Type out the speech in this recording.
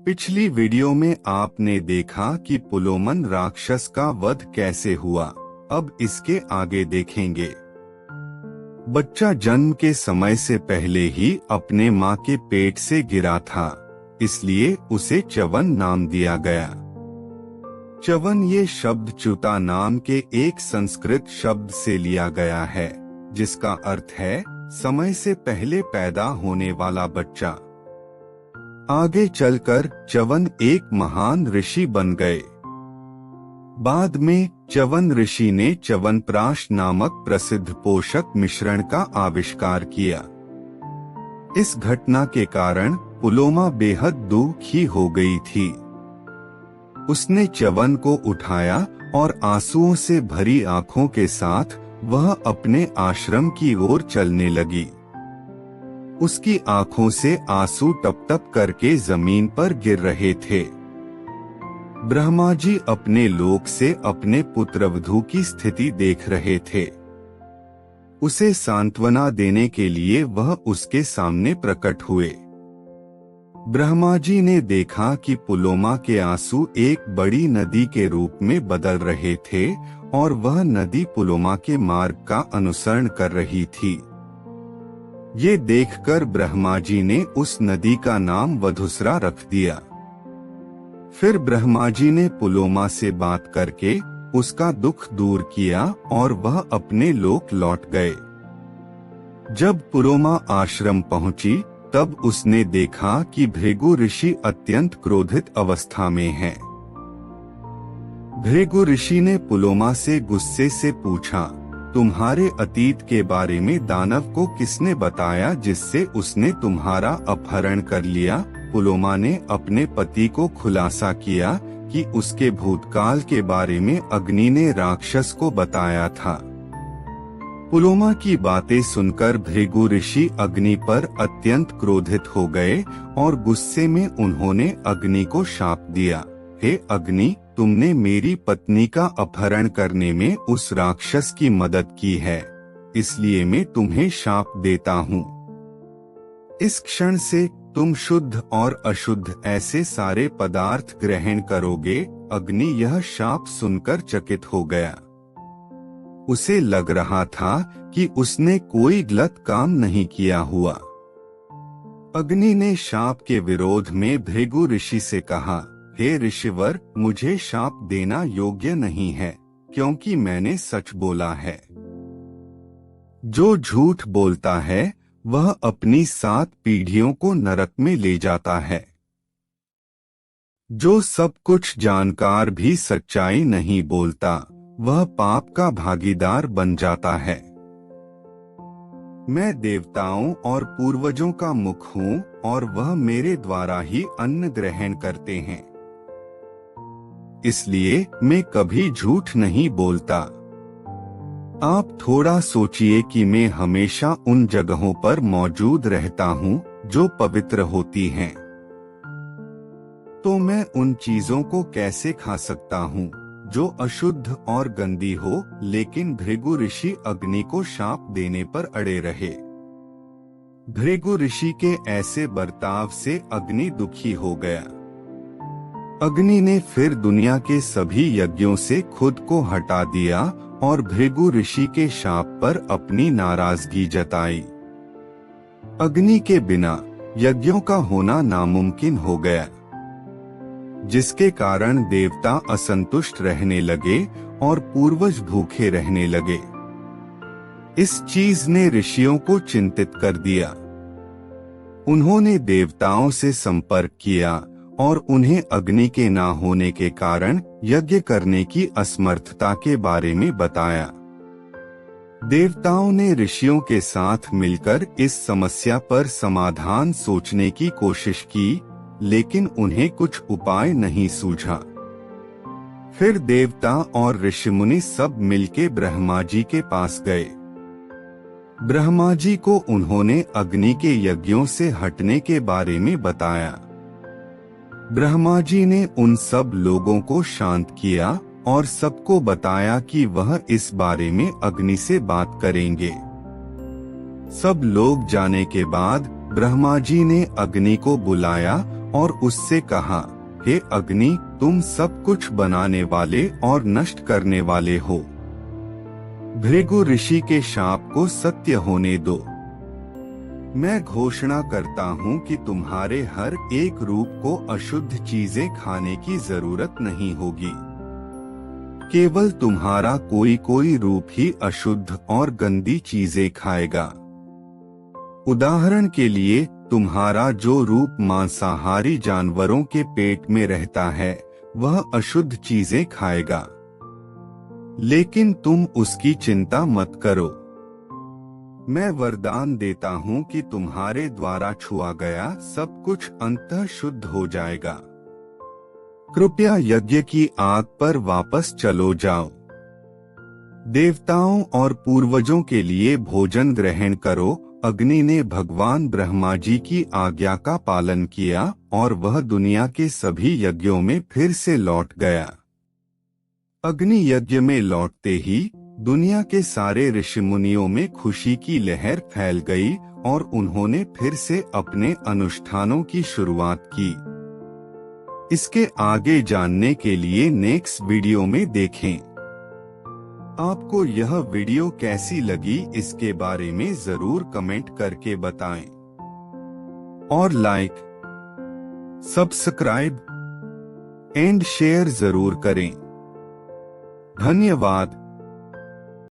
पिछली वीडियो में आपने देखा कि पुलोमन राक्षस का वध कैसे हुआ। अब इसके आगे देखेंगे। बच्चा जन्म के समय से पहले ही अपने माँ के पेट से गिरा था, इसलिए उसे च्यवन नाम दिया गया। च्यवन ये शब्द च्युता नाम के एक संस्कृत शब्द से लिया गया है, जिसका अर्थ है समय से पहले पैदा होने वाला बच्चा। आगे चलकर च्यवन एक महान ऋषि बन गए। बाद में च्यवन ऋषि ने च्यवनप्राश नामक प्रसिद्ध पोषक मिश्रण का आविष्कार किया। इस घटना के कारण पुलोमा बेहद दुखी हो गई थी। उसने च्यवन को उठाया और आंसुओं से भरी आंखों के साथ वह अपने आश्रम की ओर चलने लगी। उसकी आंखों से आंसू टप टप करके जमीन पर गिर रहे थे। ब्रह्मा जी अपने लोक से अपने पुत्रवधू की स्थिति देख रहे थे। उसे सांत्वना देने के लिए वह उसके सामने प्रकट हुए। ब्रह्मा जी ने देखा कि पुलोमा के आंसू एक बड़ी नदी के रूप में बदल रहे थे और वह नदी पुलोमा के मार्ग का अनुसरण कर रही थी। ये देखकर ब्रह्मा जी ने उस नदी का नाम वधुसरा रख दिया। फिर ब्रह्मा जी ने पुलोमा से बात करके उसका दुख दूर किया और वह अपने लोक लौट गए। जब पुलोमा आश्रम पहुंची, तब उसने देखा कि भृगु ऋषि अत्यंत क्रोधित अवस्था में है। भृगु ऋषि ने पुलोमा से गुस्से से पूछा, तुम्हारे अतीत के बारे में दानव को किसने बताया जिससे उसने तुम्हारा अपहरण कर लिया? पुलोमा ने अपने पति को खुलासा किया कि उसके भूतकाल के बारे में अग्नि ने राक्षस को बताया था। पुलोमा की बातें सुनकर भृगु ऋषि अग्नि पर अत्यंत क्रोधित हो गए और गुस्से में उन्होंने अग्नि को शाप दिया, हे अग्नि, तुमने मेरी पत्नी का अपहरण करने में उस राक्षस की मदद की है, इसलिए मैं तुम्हें शाप देता हूँ। इस क्षण से तुम शुद्ध और अशुद्ध ऐसे सारे पदार्थ ग्रहण करोगे। अग्नि यह शाप सुनकर चकित हो गया। उसे लग रहा था कि उसने कोई गलत काम नहीं किया हुआ। अग्नि ने शाप के विरोध में भृगु ऋषि से कहा, हे ऋषिवर, मुझे शाप देना योग्य नहीं है, क्योंकि मैंने सच बोला है। जो झूठ बोलता है वह अपनी 7 पीढ़ियों को नरक में ले जाता है। जो सब कुछ जानकार भी सच्चाई नहीं बोलता, वह पाप का भागीदार बन जाता है। मैं देवताओं और पूर्वजों का मुख हूँ और वह मेरे द्वारा ही अन्न ग्रहण करते हैं, इसलिए मैं कभी झूठ नहीं बोलता। आप थोड़ा सोचिए कि मैं हमेशा उन जगहों पर मौजूद रहता हूँ जो पवित्र होती हैं, तो मैं उन चीजों को कैसे खा सकता हूँ जो अशुद्ध और गंदी हो? लेकिन भृगु ऋषि अग्नि को शाप देने पर अड़े रहे। भृगु ऋषि के ऐसे बर्ताव से अग्नि दुखी हो गया। अग्नि ने फिर दुनिया के सभी यज्ञों से खुद को हटा दिया और भृगु ऋषि के शाप पर अपनी नाराजगी जताई। अग्नि के बिना यज्ञों का होना नामुमकिन हो गया, जिसके कारण देवता असंतुष्ट रहने लगे और पूर्वज भूखे रहने लगे। इस चीज ने ऋषियों को चिंतित कर दिया। उन्होंने देवताओं से संपर्क किया और उन्हें अग्नि के ना होने के कारण यज्ञ करने की असमर्थता के बारे में बताया। देवताओं ने ऋषियों के साथ मिलकर इस समस्या पर समाधान सोचने की कोशिश की, लेकिन उन्हें कुछ उपाय नहीं सूझा। फिर देवता और ऋषिमुनि सब मिलके ब्रह्मा जी के पास गए। ब्रह्मा जी को उन्होंने अग्नि के यज्ञों से हटने के बारे में बताया। ब्रह्मा जी ने उन सब लोगों को शांत किया और सबको बताया कि वह इस बारे में अग्नि से बात करेंगे। सब लोग जाने के बाद ब्रह्मा जी ने अग्नि को बुलाया और उससे कहा, हे अग्नि, तुम सब कुछ बनाने वाले और नष्ट करने वाले हो। भृगु ऋषि के शाप को सत्य होने दो। मैं घोषणा करता हूँ कि तुम्हारे हर एक रूप को अशुद्ध चीजें खाने की जरूरत नहीं होगी। केवल तुम्हारा कोई कोई रूप ही अशुद्ध और गंदी चीजें खाएगा। उदाहरण के लिए, तुम्हारा जो रूप मांसाहारी जानवरों के पेट में रहता है, वह अशुद्ध चीजें खाएगा। लेकिन तुम उसकी चिंता मत करो। मैं वरदान देता हूँ कि तुम्हारे द्वारा छुआ गया सब कुछ अंततः शुद्ध हो जाएगा। कृपया यज्ञ की आग पर वापस चलो जाओ। देवताओं और पूर्वजों के लिए भोजन ग्रहण करो। अग्नि ने भगवान ब्रह्मा जी की आज्ञा का पालन किया और वह दुनिया के सभी यज्ञों में फिर से लौट गया। अग्नि यज्ञ में लौटते ही दुनिया के सारे ऋषि मुनियों में खुशी की लहर फैल गई और उन्होंने फिर से अपने अनुष्ठानों की शुरुआत की। इसके आगे जानने के लिए नेक्स्ट वीडियो में देखें। आपको यह वीडियो कैसी लगी इसके बारे में जरूर कमेंट करके बताएं और लाइक, सब्सक्राइब एंड शेयर जरूर करें। धन्यवाद।